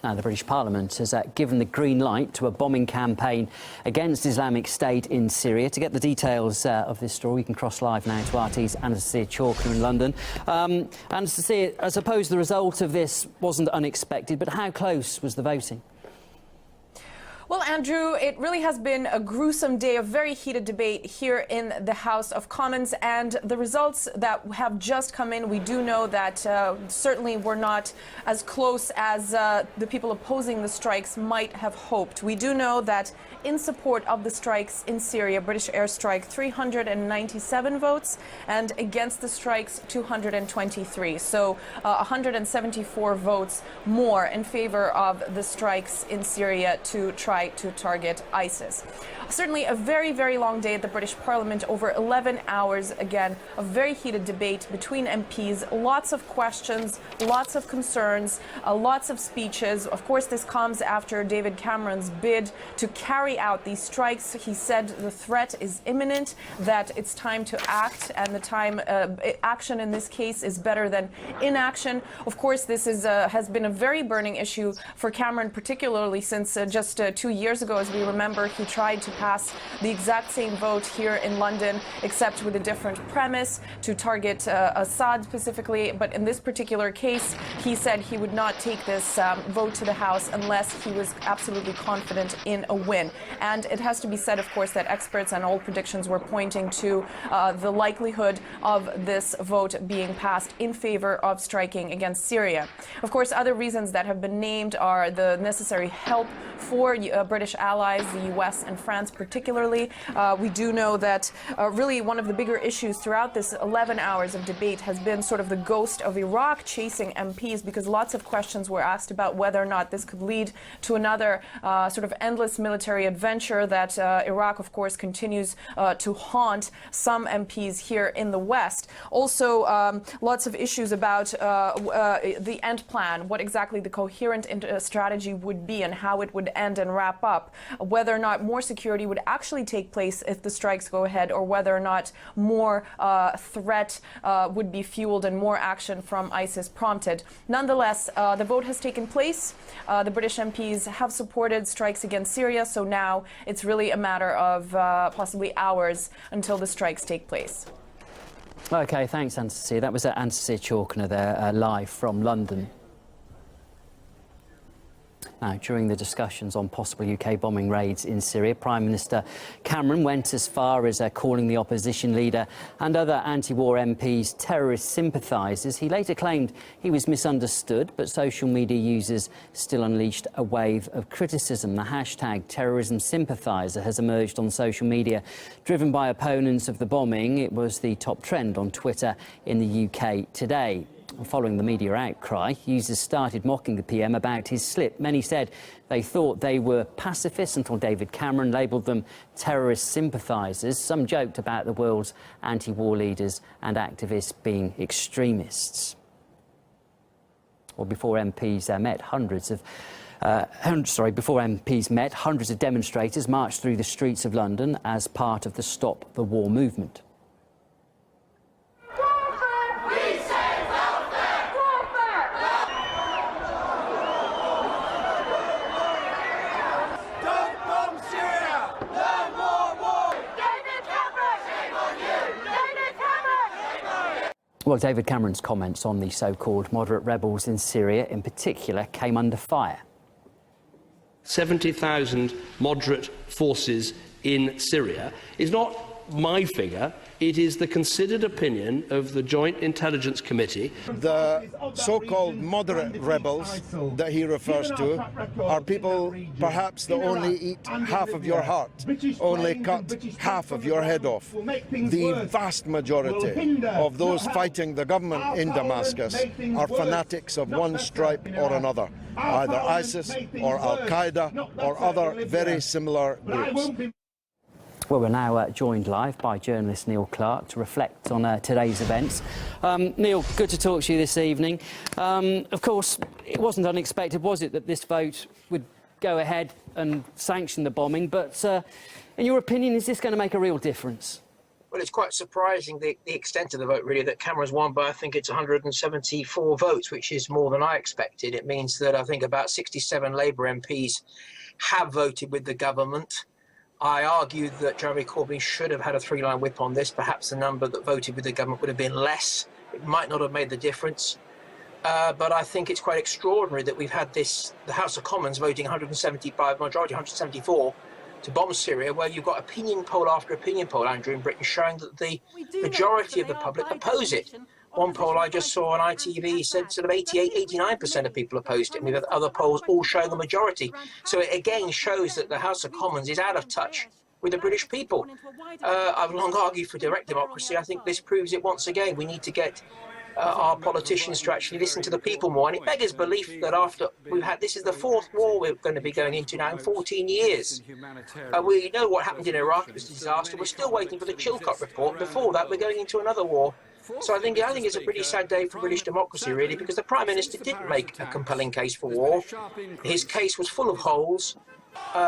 Now, the British Parliament has given the green light to a bombing campaign against Islamic State in Syria. To get the details of this story, we can cross live now to RT's Anastasia Chalkner in London. Anastasia, I suppose the result of this wasn't unexpected, but how close was the voting? Well, Andrew, it really has been a gruesome day of very heated debate here in the House of Commons, and the results that have just come in, we do know that certainly were not as close as the people opposing the strikes might have hoped. We do know that in support of the strikes in Syria, British airstrike, 397 votes, and against the strikes, 223. So 174 votes more in favor of the strikes in Syria to try to target ISIS. Certainly a very, very long day at the British Parliament, over 11 hours, again, a very heated debate between MPs, lots of questions, lots of concerns, lots of speeches. Of course, this comes after David Cameron's bid to carry out these strikes. He said the threat is imminent, that it's time to act, and the time action in this case is better than inaction. Of course, this is has been a very burning issue for Cameron, particularly since just 2 years ago, as we remember, he tried to pass the exact same vote here in London, except with a different premise, to target Assad specifically. But in this particular case, he said he would not take this vote to the House unless he was absolutely confident in a win. And it has to be said, of course, that experts and all predictions were pointing to the likelihood of this vote being passed in favor of striking against Syria. Of course, other reasons that have been named are the necessary help for British allies, the US and France particularly. We do know that really one of the bigger issues throughout this 11 hours of debate has been sort of the ghost of Iraq chasing MPs, because lots of questions were asked about whether or not this could lead to another sort of endless military adventure that Iraq, of course, continues to haunt some MPs here in the West. Also, lots of issues about the end plan, what exactly the coherent strategy would be and how it would end and wrap up, whether or not more security would actually take place if the strikes go ahead, or whether or not more threat would be fueled and more action from ISIS prompted. Nonetheless, the vote has taken place. The British MPs have supported strikes against Syria, so now it's really a matter of possibly hours until the strikes take place. OK, thanks, Anastasia. That was Anastasia Chalkner there, live from London. Now, during the discussions on possible UK bombing raids in Syria, Prime Minister Cameron went as far as calling the opposition leader and other anti-war MPs terrorist sympathisers. He later claimed he was misunderstood, but social media users still unleashed a wave of criticism. The hashtag terrorism sympathiser has emerged on social media. Driven by opponents of the bombing, it was the top trend on Twitter in the UK today. Following the media outcry, users started mocking the PM about his slip. Many said they thought they were pacifists until David Cameron labelled them terrorist sympathisers. Some joked about the world's anti-war leaders and activists being extremists. Well, before MPs met, hundreds of demonstrators marched through the streets of London as part of the Stop the War movement. Well, David Cameron's comments on the so-called moderate rebels in Syria in particular came under fire. 70,000 moderate forces in Syria is not my figure. It is the considered opinion of the Joint Intelligence Committee. The so-called moderate rebels that he refers to are people perhaps that only eat half of your heart, only cut half of your head off. The vast majority of those fighting the government in Damascus are fanatics of one stripe or another, either ISIS or Al-Qaeda or other very similar groups. Well, we're now joined live by journalist Neil Clark to reflect on today's events. Neil, good to talk to you this evening. Of course, it wasn't unexpected, was it, that this vote would go ahead and sanction the bombing? But in your opinion, is this going to make a real difference? Well, it's quite surprising the extent of the vote, really, that Cameron's won by, I think it's 174 votes, which is more than I expected. It means that I think about 67 Labour MPs have voted with the government. I argued that Jeremy Corbyn should have had a three-line whip on this. Perhaps the number that voted with the government would have been less. It might not have made the difference. But I think it's quite extraordinary that we've had the House of Commons voting 175, majority 174, to bomb Syria, where you've got opinion poll after opinion poll, Andrew, in Britain, showing that the majority of the public oppose it. One poll I just saw on ITV said sort of 88, 89% of people opposed it, and we've had other polls all showing the majority. So it again shows that the House of Commons is out of touch with the British people. I've long argued for direct democracy. I think this proves it once again. We need to get our politicians to actually listen to the people more. And it beggars belief that after we've had, this is the fourth war we're going to be going into now in 14 years. We know what happened in Iraq, it was a disaster. We're still waiting for the Chilcot report. Before that, we're going into another war. So I think it's a pretty sad day for British democracy, really, because the Prime Minister didn't make a compelling case for war. His case was full of holes.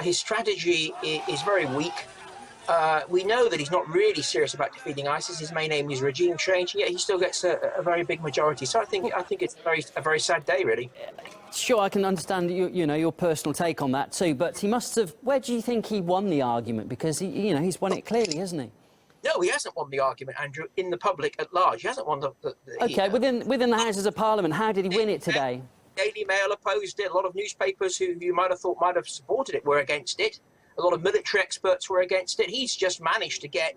His strategy is very weak. We know that he's not really serious about defeating ISIS. His main aim is regime change, and yet he still gets a very big majority. So I think it's a very sad day, really. Sure, I can understand your personal take on that too, but he must have. Where do you think he won the argument? Because he's won it clearly, hasn't he? No, he hasn't won the argument, Andrew, in the public at large. He hasn't won the OK, within the Houses of Parliament, how did he win it today? Daily Mail opposed it. A lot of newspapers who you might have thought might have supported it were against it. A lot of military experts were against it. He's just managed to get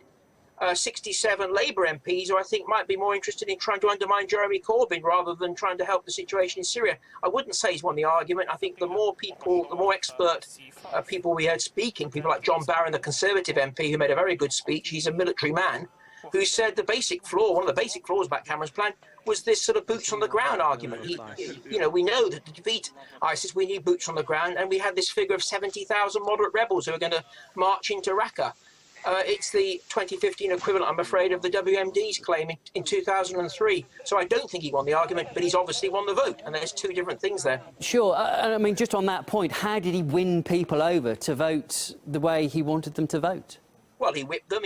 67 Labour MPs who I think might be more interested in trying to undermine Jeremy Corbyn rather than trying to help the situation in Syria. I wouldn't say he's won the argument. I think the more expert people we heard speaking, people like John Barron, the Conservative MP, who made a very good speech. He's a military man who said the basic flaw, one of the basic flaws about Cameron's plan, was this sort of boots on the ground argument. We know that to defeat ISIS, we need boots on the ground, and we had this figure of 70,000 moderate rebels who are going to march into Raqqa. It's the 2015 equivalent, I'm afraid, of the WMD's claim in 2003. So I don't think he won the argument, but he's obviously won the vote, and there's two different things there. Sure. I mean, just on that point, how did he win people over to vote the way he wanted them to vote? Well, he whipped them,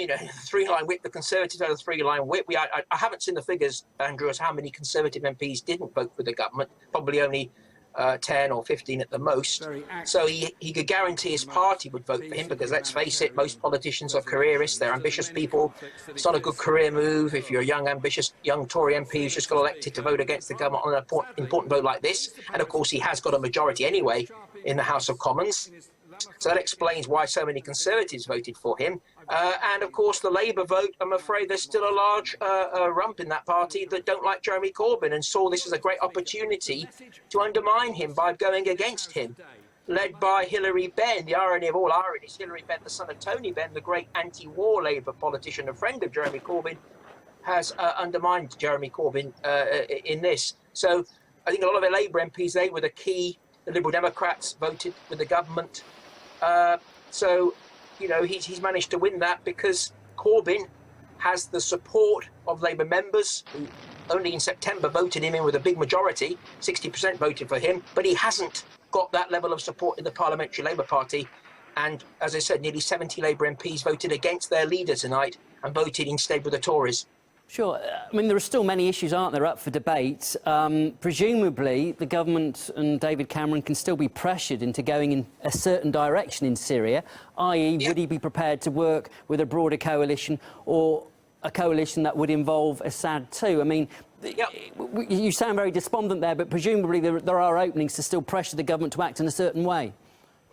three-line whip. The Conservatives had a three-line whip. I haven't seen the figures, Andrew, as how many Conservative MPs didn't vote for the government. Probably only 10 or 15 at the most. So he could guarantee his party would vote for him because, let's face it, most politicians are careerists. They're ambitious people. It's not a good career move if you're a young, ambitious, young Tory MP who's just got elected to vote against the government on an important vote like this. And, of course, he has got a majority anyway in the House of Commons. So that explains why so many Conservatives voted for him. And, of course, the Labour vote, I'm afraid there's still a large rump in that party that don't like Jeremy Corbyn and saw this as a great opportunity to undermine him by going against him, led by Hilary Benn. The irony of all ironies, Hilary Benn, the son of Tony Benn, the great anti-war Labour politician, a friend of Jeremy Corbyn, has undermined Jeremy Corbyn in this. So I think a lot of the Labour MPs, they were the key. The Liberal Democrats voted with the government. He's managed to win that because Corbyn has the support of Labour members who only in September voted him in with a big majority. 60% voted for him, but he hasn't got that level of support in the Parliamentary Labour Party. And as I said, nearly 70 Labour MPs voted against their leader tonight and voted instead with the Tories. Sure. I mean, there are still many issues, aren't there, up for debate. Presumably, the government and David Cameron can still be pressured into going in a certain direction in Syria, i.e. would he be prepared to work with a broader coalition or a coalition that would involve Assad too? I mean, you sound very despondent there, but presumably there are openings to still pressure the government to act in a certain way.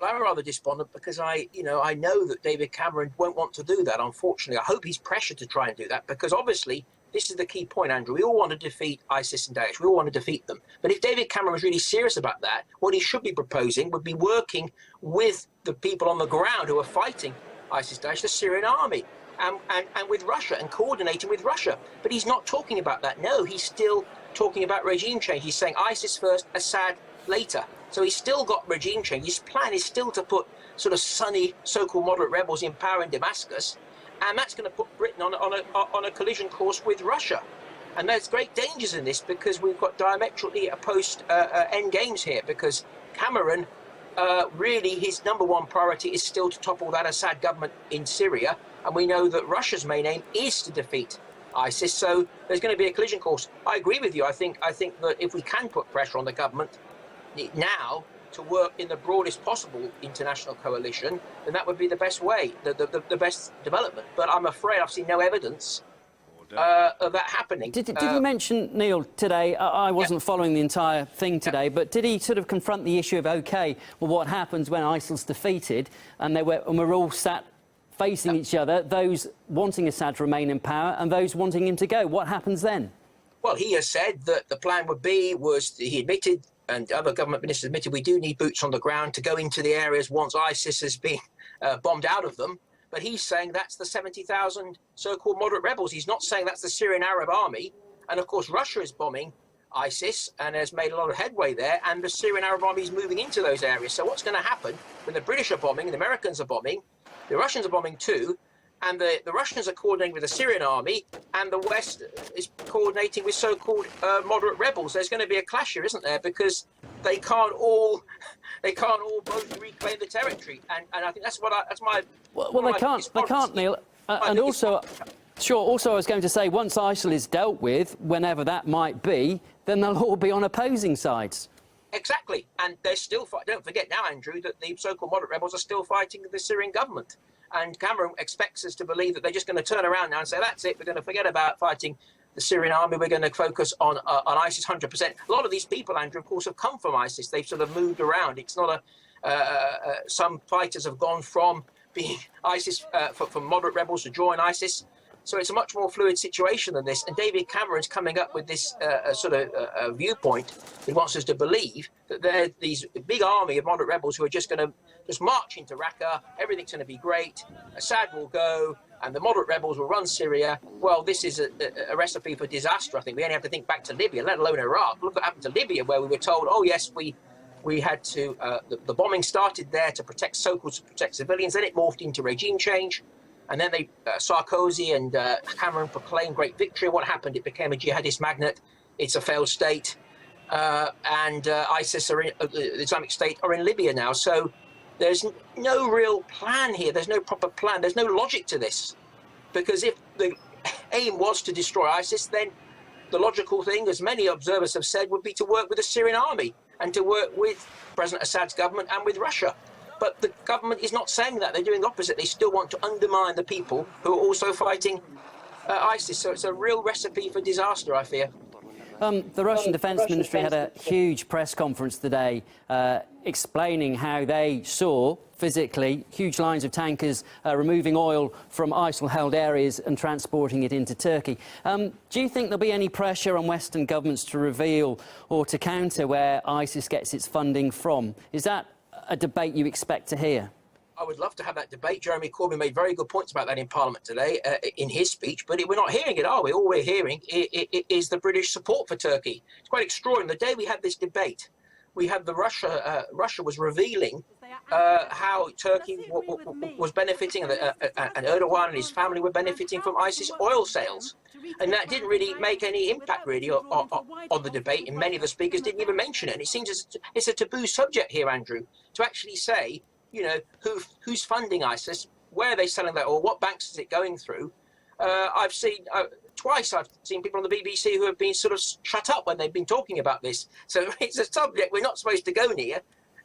I'm rather despondent because I know that David Cameron won't want to do that, unfortunately. I hope he's pressured to try and do that because obviously this is the key point, Andrew. We all want to defeat ISIS and Daesh. We all want to defeat them. But if David Cameron was really serious about that, what he should be proposing would be working with the people on the ground who are fighting ISIS, Daesh, the Syrian army, and with Russia and coordinating with Russia. But he's not talking about that. No, he's still talking about regime change. He's saying ISIS first, Assad later. So he's still got regime change. His plan is still to put sort of sunny, so-called moderate rebels in power in Damascus, and that's going to put Britain on a collision course with Russia. And there's great dangers in this because we've got diametrically opposed end games here because Cameron really his #1 priority is still to topple that Assad government in Syria. And we know that Russia's main aim is to defeat ISIS. So there's going to be a collision course. I agree with you. I think that if we can put pressure on the government now to work in the broadest possible international coalition, then that would be the best way, the best development. But I'm afraid I've seen no evidence of that happening. Did he mention, Neil, today, I wasn't following the entire thing today, but did he sort of confront the issue of, OK, well, what happens when ISIL's defeated and we're all sat facing each other, those wanting Assad to remain in power and those wanting him to go? What happens then? Well, he has said that the plan he admitted, and other government ministers admitted, we do need boots on the ground to go into the areas once ISIS has been bombed out of them. But he's saying that's the 70,000 so-called moderate rebels. He's not saying that's the Syrian Arab army. And of course, Russia is bombing ISIS and has made a lot of headway there. And the Syrian Arab army is moving into those areas. So what's going to happen when the British are bombing, the Americans are bombing, the Russians are bombing too, and the Russians are coordinating with the Syrian army, and the West is coordinating with so-called moderate rebels? There's going to be a clash here, isn't there? Because they can't all both reclaim the territory, and I think that's my. Well, they can't, Neil. And also, also I was going to say, once ISIL is dealt with, whenever that might be, then they'll all be on opposing sides. Exactly, and they're still. Don't forget now, Andrew, that the so-called moderate rebels are still fighting the Syrian government. And Cameron expects us to believe that they're just going to turn around now and say, that's it, we're going to forget about fighting the Syrian army, we're going to focus on ISIS 100%. A lot of these people, Andrew, of course, have come from ISIS. They've sort of moved around. It's not some fighters have gone from being ISIS, from moderate rebels to join ISIS. So it's a much more fluid situation than this. And David Cameron's coming up with this viewpoint. He wants us to believe that there's these big army of moderate rebels who are just going to just march into Raqqa. Everything's going to be great. Assad will go, and the moderate rebels will run Syria. Well, this is a recipe for disaster. I think we only have to think back to Libya, let alone Iraq. Look what happened to Libya, where we were told, oh yes, we had to. The bombing started there to protect civilians. Then it morphed into regime change. And then Sarkozy and Cameron proclaimed great victory. What happened? It became a jihadist magnet. It's a failed state. And ISIS, the Islamic State, are in Libya now. So there's no real plan here. There's no proper plan. There's no logic to this. Because if the aim was to destroy ISIS, then the logical thing, as many observers have said, would be to work with the Syrian army and to work with President Assad's government and with Russia. But the government is not saying that. They're doing the opposite. They still want to undermine the people who are also fighting ISIS. So it's a real recipe for disaster, I fear. The Russian Defence Ministry had a huge press conference today explaining how they saw, physically, huge lines of tankers removing oil from ISIL-held areas and transporting it into Turkey. Do you think there'll be any pressure on Western governments to reveal or to counter where ISIS gets its funding from? Is that a debate you expect to hear? I would love to have that debate. Jeremy Corbyn made very good points about that in Parliament today in his speech, but we're not hearing it, are we? All we're hearing is the British support for Turkey. It's quite extraordinary. The day we had this debate, we had Russia was revealing how Turkey was benefiting, and Erdogan and his family were benefiting from ISIS oil sales. And that didn't really make any impact, really, on the debate, and many of the speakers didn't even mention it. And it seems it's a taboo subject here, Andrew, to actually say, you know, who's funding ISIS, where are they selling that oil, what banks is it going through. I've seen people on the BBC who have been sort of shut up when they've been talking about this. So it's a subject we're not supposed to go near.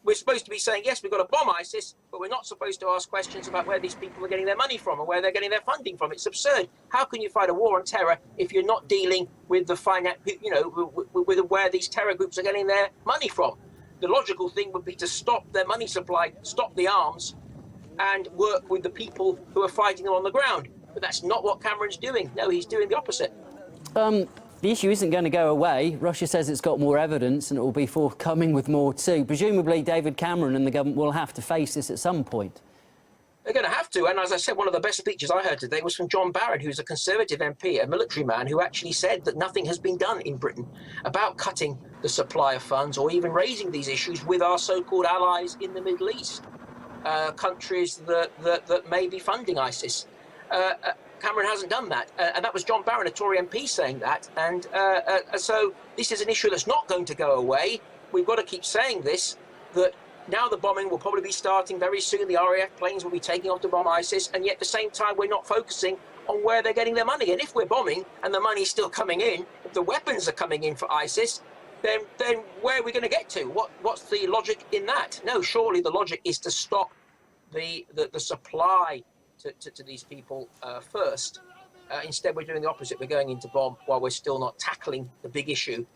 We're supposed to be saying, yes, we've got to bomb ISIS, but we're not supposed to ask questions about where these people are getting their money from and where they're getting their funding from. It's absurd. How can you fight a war on terror if you're not dealing with the with where these terror groups are getting their money from? The logical thing would be to stop their money supply, stop the arms, and work with the people who are fighting them on the ground. But that's not what Cameron's doing. No, he's doing the opposite. The issue isn't going to go away. Russia says it's got more evidence and it will be forthcoming with more too. Presumably David Cameron and the government will have to face this at some point. They're going to have to. And as I said, one of the best speeches I heard today was from John Barrett, who's a Conservative MP, a military man, who actually said that nothing has been done in Britain about cutting the supply of funds or even raising these issues with our so-called allies in the Middle East, countries that may be funding ISIS. Cameron hasn't done that, and that was John Barrett, a Tory MP, saying that. And so this is an issue that's not going to go away. We've got to keep saying this, that Now the bombing will probably be starting very soon. The RAF planes will be taking off to bomb ISIS, and yet at the same time we're not focusing on where they're getting their money. And if we're bombing and the money's still coming in, if the weapons are coming in for ISIS, then where are we going to get to? What's the logic in that? No, surely the logic is to stop the supply to these people first. Instead, we're doing the opposite. We're going into bomb while we're still not tackling the big issue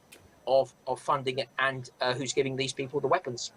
of funding it and who's giving these people the weapons.